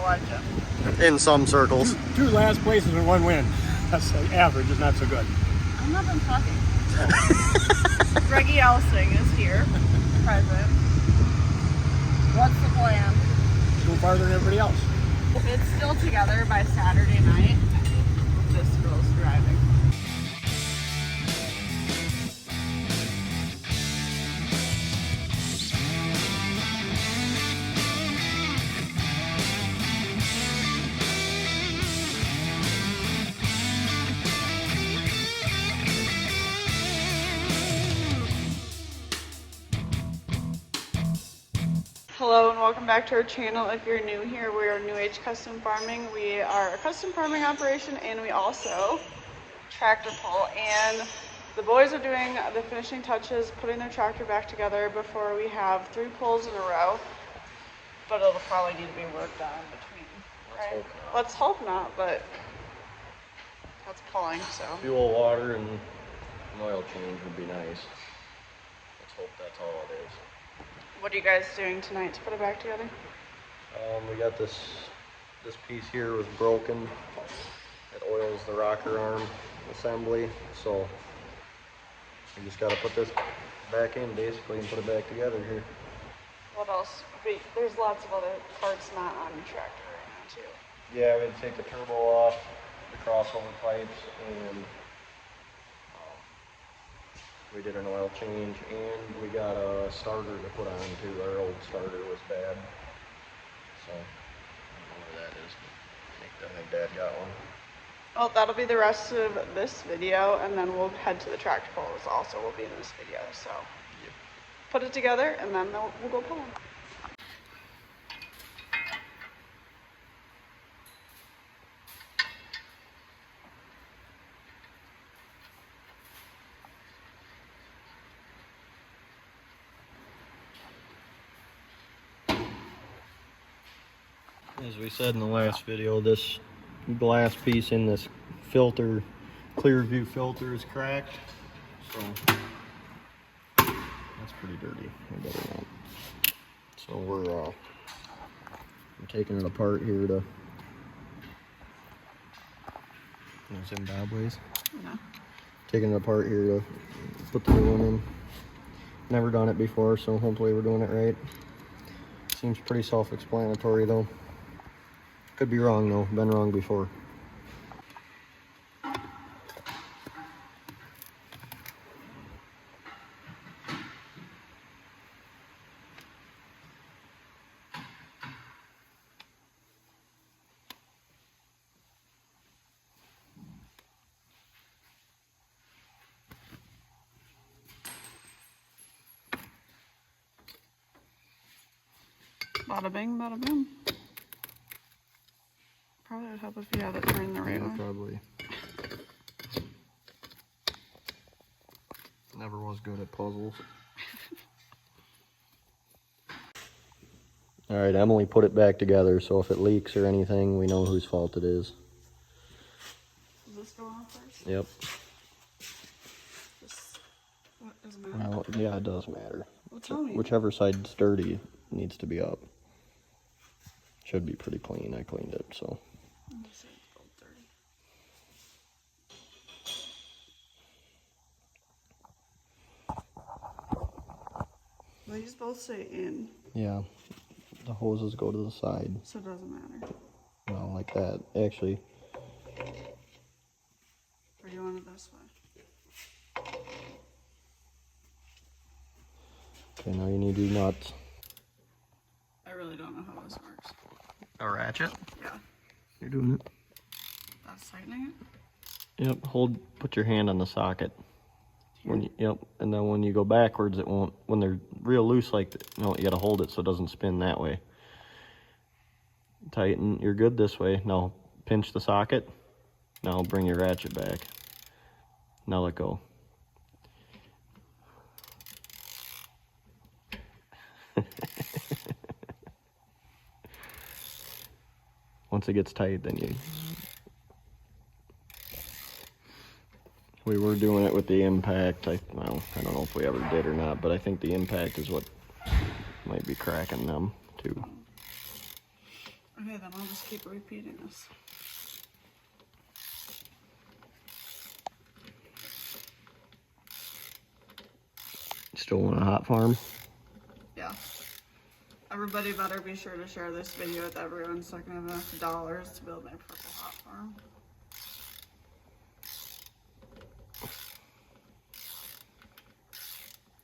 a legend. In some circles. Two last places and one win. That's average, is not so good. I'm not done talking. Greggy Elsing is here, present. What's the plan? Go farther than everybody else. If it's still together by Saturday night, this girl's driving. Hello and welcome back to our channel. If you're new here, we are New Age Custom Farming. We are a custom farming operation and we also tractor pull. And the boys are doing the finishing touches, putting their tractor back together before we have 3 pulls in a row. But it'll probably need to be worked on in between, right? Let's hope not, but that's pulling, so. Fuel, water, and an oil change would be nice. Let's hope that's all it is. What are you guys doing tonight to put it back together? We got this piece here was broken. It oils the rocker arm assembly, so we just got to put this back in basically and put it back together here. What else? There's lots of other parts not on the tractor right now too. Yeah, we had to take the turbo off, the crossover pipes, and we did an oil change, and we got a starter to put on too. Our old starter was bad, so I don't know where that is, but I think Dad got one. Well, that'll be the rest of this video, and then we'll head to the tractor pulls also will be in this video. So Yep. Put it together, and then we'll go pulling. As we said in the last video, this glass piece in this filter, clear view filter, is cracked, so that's pretty dirty. So we're taking it apart here to Zimbabwe's. No. Taking it apart here to put the new one in. Never done it before, so hopefully we're doing it right. Seems pretty self-explanatory though. Could be wrong though, been wrong before. Bada bing, bada boom. Probably would help if you had it turned the right way. Probably. Never was good at puzzles. Alright, Emily put it back together, so if it leaks or anything, we know whose fault it is. Does this go on first? Yep. What doesn't matter? Well, yeah, it does matter. Well, tell me. Whichever side's dirty needs to be up. Should be pretty clean. I cleaned it, so. Let me see if it's both dirty. These both say in, Yeah, the hoses go to the side. so it doesn't matter. Well, like that. Actually, Or do you want it this way? okay, now you need to do nuts. I really don't know how this works. A ratchet? Yeah. You're doing it. That's tightening it? Yep, put your hand on the socket. Yep, and then when you go backwards, it won't, when they're real loose like that, you gotta hold it so it doesn't spin that way. Tighten, you're good this way. Now pinch the socket. Now bring your ratchet back. Now let go. Once it gets tight, then we were doing it with the impact. Well, I don't know if we ever did or not, but I think the impact is what might be cracking them too. Okay, then I'll just keep repeating this. Still want a hot farm? Yeah. Everybody better be sure to share this video with everyone so I can have enough dollars to build my purple hot farm.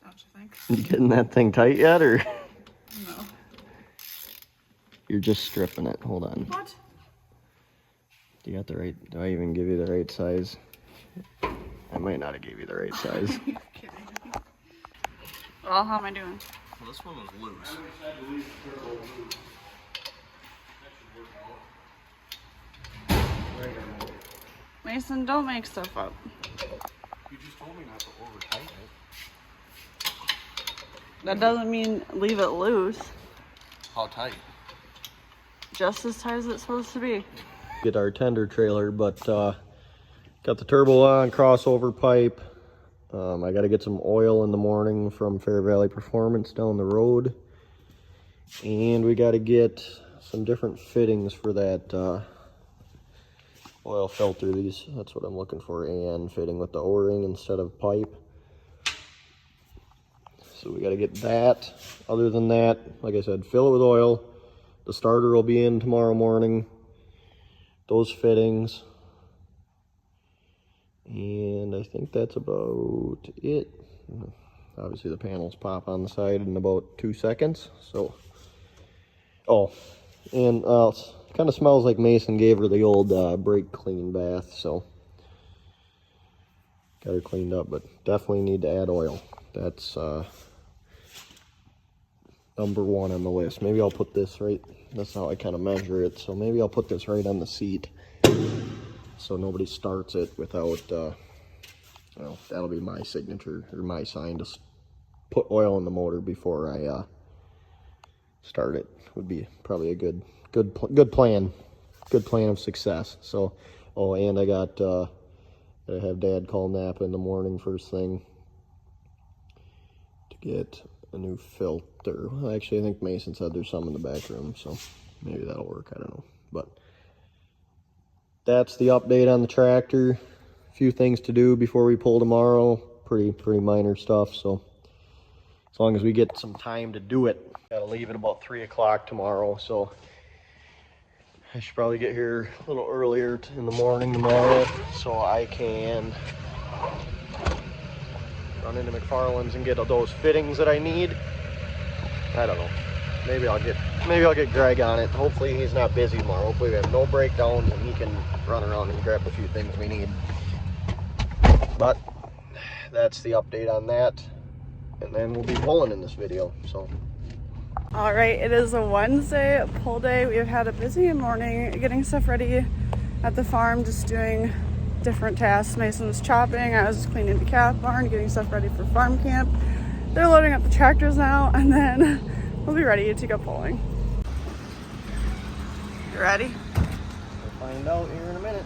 Don't you think? You getting that thing tight yet, or? No. You're just stripping it. Hold on. What? Do you got the right, do I even give you the right size? I might not have gave you the right size. Are you kidding me? Well, how am I doing? Well, this one was loose. Mason, don't make stuff up. You just told me not to over tighten it. That doesn't mean leave it loose. How tight? Just as tight as it's supposed to be. Get our tender trailer, but got the turbo on, crossover pipe. I got to get some oil in the morning from Fair Valley Performance down the road. And we got to get some different fittings for that oil filter. That's what I'm looking for, and fitting with the O-ring instead of pipe. So we got to get that. Other than that, like I said, fill it with oil. The starter will be in tomorrow morning. Those fittings. And I think that's about it. Obviously the panels pop on the side in about 2 seconds. So, oh, and it kind of smells like Mason gave her the old brake clean bath. So, got her cleaned up, but definitely need to add oil. That's number one on the list. Maybe I'll put this right, that's how I kind of measure it. So maybe I'll put this right on the seat, so nobody starts it without, well, that'll be my signature or my sign to put oil in the motor before I start it. Would be probably a good plan of success. So, oh, and I got to have Dad call Napa in the morning first thing to get a new filter. Well, actually, I think Mason said there's some in the back room, so maybe that'll work. I don't know, but that's the update on the tractor. A few things to do before we pull tomorrow. Pretty minor stuff. So as long as we get some time to do it, gotta leave at about 3 o'clock tomorrow. So I should probably get here a little earlier in the morning tomorrow, so I can run into McFarland's and get those fittings that I need. I don't know. Maybe I'll get Greg on it. Hopefully he's not busy tomorrow. Hopefully we have no breakdowns and he can run around and grab a few things we need. But that's the update on that. And then we'll be pulling in this video. So. All right, it is a Wednesday pull day. We've had a busy morning getting stuff ready at the farm, just doing different tasks. Mason was chopping, I was cleaning the calf barn, getting stuff ready for farm camp. They're loading up the tractors now, and then we'll be ready to go pulling. You ready? We'll find out here in a minute.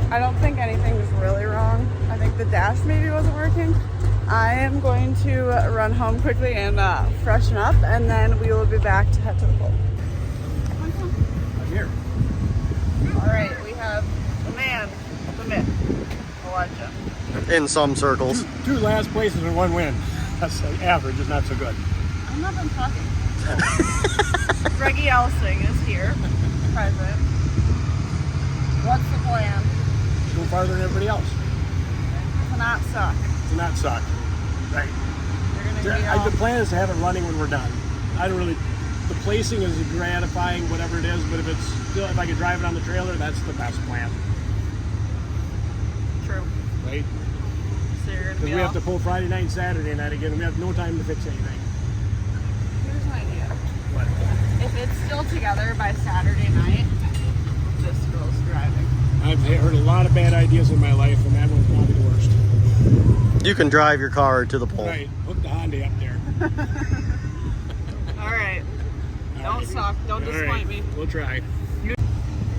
I don't think anything's really wrong. I think the dash maybe wasn't working. I am going to run home quickly and freshen up, and then we will be back to head to the pole. I'm here. All right, we have the man, the myth, the legend. In some circles. Two last places and one win. That's like average is not so good. I'm not done talking. Greggy Elsing is here, present. What's the plan? Go farther than everybody else. To not suck. To not suck. Right. You're gonna be The plan is to have it running when we're done. I don't really. The placing is gratifying, whatever it is, but if it's still, if I could drive it on the trailer, that's the best plan. True. Right? So you're gonna Because be we all... have to pull Friday night and Saturday night again, and we have no time to fix anything. Here's an idea. What? If it's still together by Saturday night, this girl's driving. I've heard a lot of bad ideas in my life, and that one's probably the worst. You can drive your car to the pole. Right. Hook the Honda up there. All right. Don't suck. Don't disappoint me. We'll try.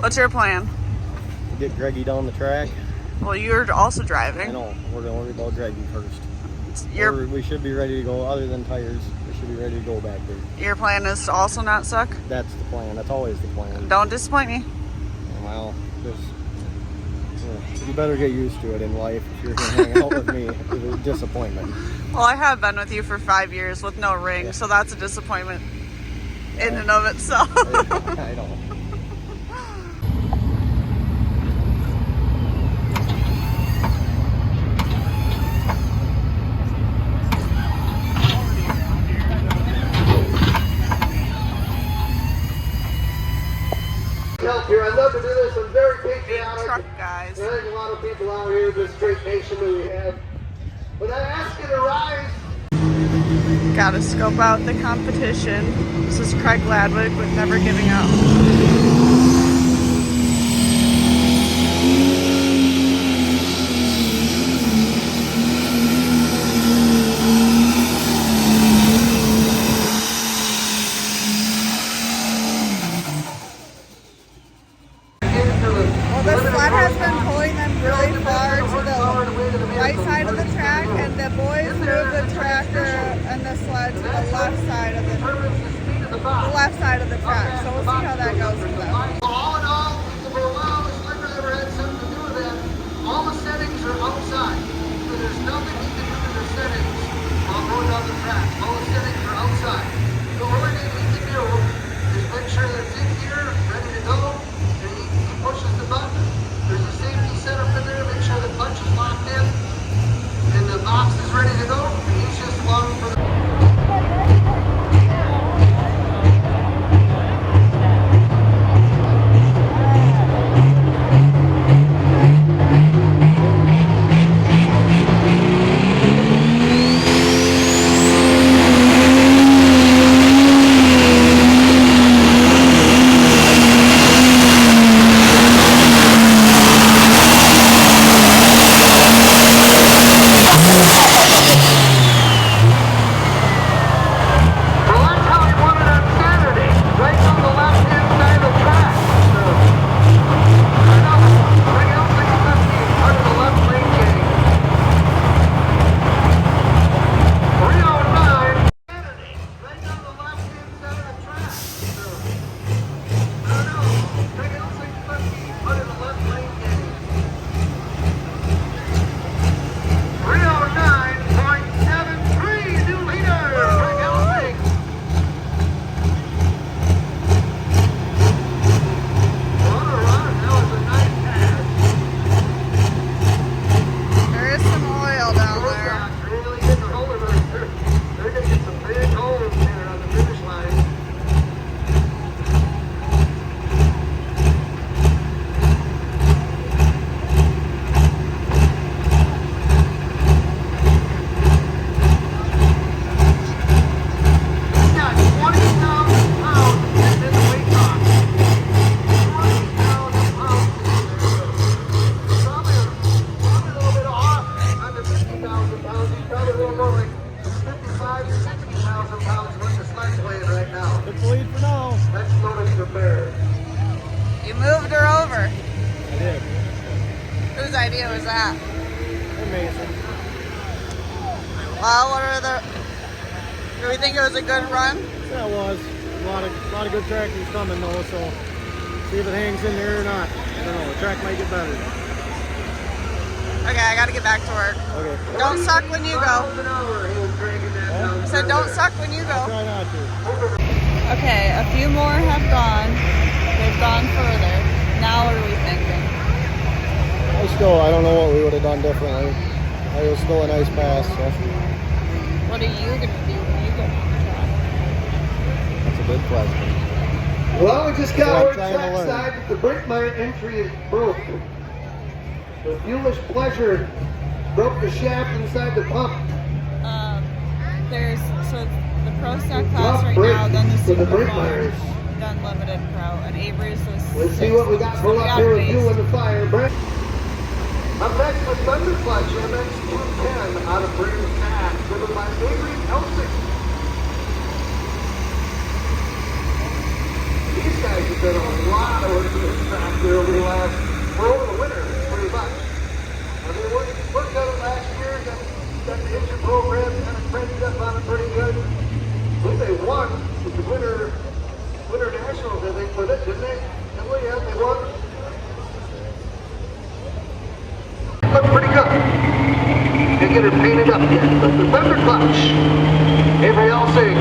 What's your plan? Get Greggy down the track. Well, you're also I driving. know, we're gonna worry about Greggy first. We should be ready to go, other than tires, we should be ready to go back there. Your plan is to also not suck? That's the plan, that's always the plan. Don't disappoint me. Well, you better get used to it in life if you're gonna hang out with me. It's a disappointment. Well, I have been with you for 5 years with no ring, Yeah. so that's a disappointment in and of itself. I don't. Here, I'd love to do this. I'm very patriotic. Truck guys. There's a lot of people out here in this great nation that we have. But I ask you to rise. Gotta scope out the competition. This is Craig Ladwick with Never Giving Up. Well, the sled has been pulling them really far to the right side of the track, and the boys moved the tractor and the sled to the left side of the track. So we'll see how that goes for them. All in all, for a while, the sled driver had something to do with that. All the settings are outside. So there's nothing he can do to the settings while going down the track. All the settings are outside. The only thing he can do is make sure that it's in here, ready to go, and he pushes the button. There's a safety setup in there, make sure the clutch is locked in, and the box is ready to go, and he's just along for the... Whose idea was that? Amazing. Well, what are the... Do we think it was a good run? Yeah, it was. A lot of good tractors coming though, so see if it hangs in there or not. I don't know, the track might get better. Okay, I gotta get back to work. Okay. Don't suck when you go. I said don't suck when you go. Try not to. Okay, a few more have gone. They've gone further. Now what are we thinking? I don't know what we would have done differently. It was still a nice pass, so. What are you gonna do when you go on the track? That's a good question. Well, we just got our trying to learn. trackside, but the brake mine entry is broken. The fuelish pleasure broke the shaft inside the pump. There's the pro stock class right now, then the super brake large, miners. then limited pro, and Avery's the Let's see what we got so pull up here with base. fuel in the fire. Brake. Up next with Thunder Clutch MX 210 out of British Tag, driven by Avery L6. These guys have done a lot of work to this tractor over the winter, pretty much. I mean, worked on it last year, got the engine program kind of cranked up on it pretty good. I think they won with the winter nationals, I think, with it, didn't they? Yeah, they won. Looked pretty good. Didn't get it painted up yet, but the Thunder Clutch, Avery L6.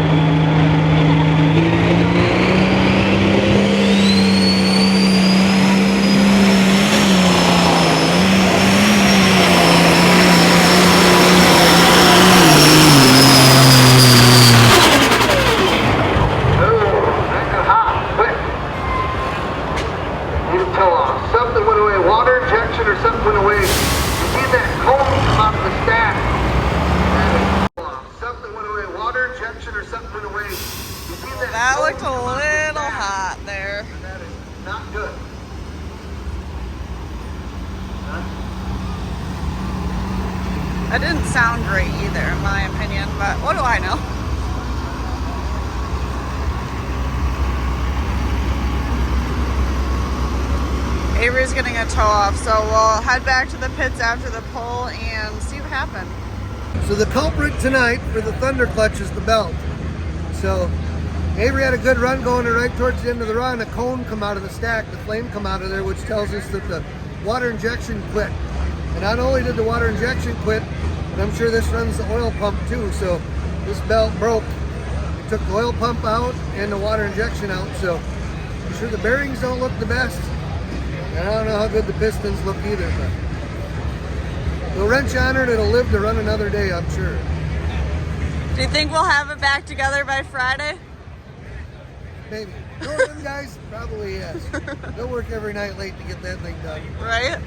That looked a little hot there. That is not good. That didn't sound great either, in my opinion, but what do I know? Avery's getting a tow off, so we'll head back to the pits after the pull and see what happened. So the culprit tonight for the Thunder Clutch is the belt. So Avery had a good run going right towards the end of the run. A cone come out of the stack, the flame come out of there, which tells us that the water injection quit. And not only did the water injection quit, but I'm sure this runs the oil pump too. So this belt broke. It took the oil pump out and the water injection out. So I'm sure the bearings don't look the best. And I don't know how good the pistons look either, but we'll wrench on her and it'll live to run another day, I'm sure. Do you think we'll have it back together by Friday? Maybe. Them guys, probably yes. They'll work every night late to get that thing done. Right?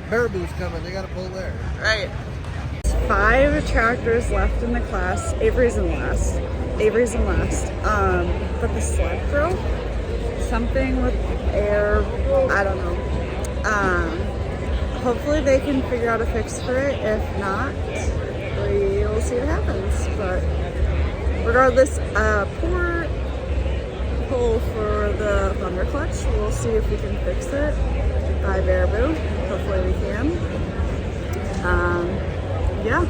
Baraboo's coming, they gotta pull there. Right. 5 tractors left in the class. Avery's in last. But the sled broke. Something with air, I don't know. Hopefully they can figure out a fix for it. If not, we'll see what happens. But regardless, poor pull for the Thunder Clutch. We'll see if we can fix it by Baraboo. Hopefully we can. Yeah.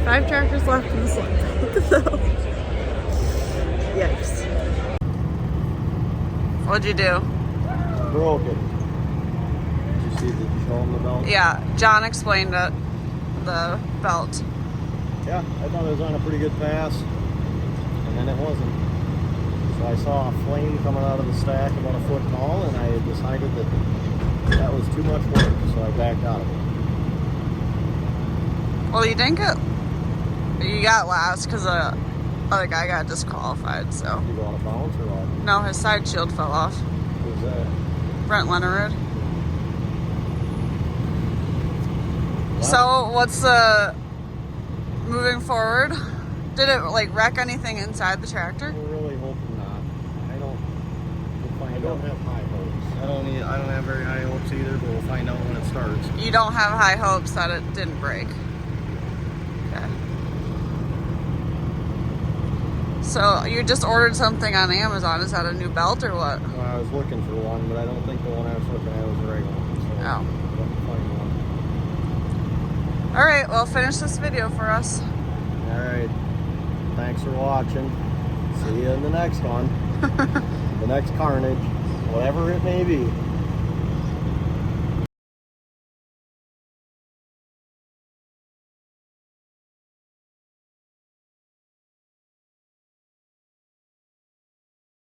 5 tractors left in the sled. So, yikes. What'd you do? Broke it. Did you see, did you show him the belt? Yeah, John explained it. The belt. Yeah, I thought it was on a pretty good pass, and then it wasn't. So I saw a flame coming out of the stack about a foot tall, and I decided that that was too much work, so I backed out of it. Well, you didn't get... You got last because the other guy got disqualified, so... Did you go on a bounce or what? No, his side shield fell off. Who's that? Brent Leonard. Wow. So, what's the... Moving forward? Did it, like, wreck anything inside the tractor? We're really hoping not. I don't have high hopes. I don't have very high hopes either, but we'll find out when it starts. You don't have high hopes that it didn't break. Okay. So you just ordered something on Amazon. Is that a new belt or what? Well, I was looking for one, but I don't think the one I was looking at was the right one. So Oh. All right, well, finish this video for us. All right. Thanks for watching. See you in the next one. The next carnage, whatever it may be.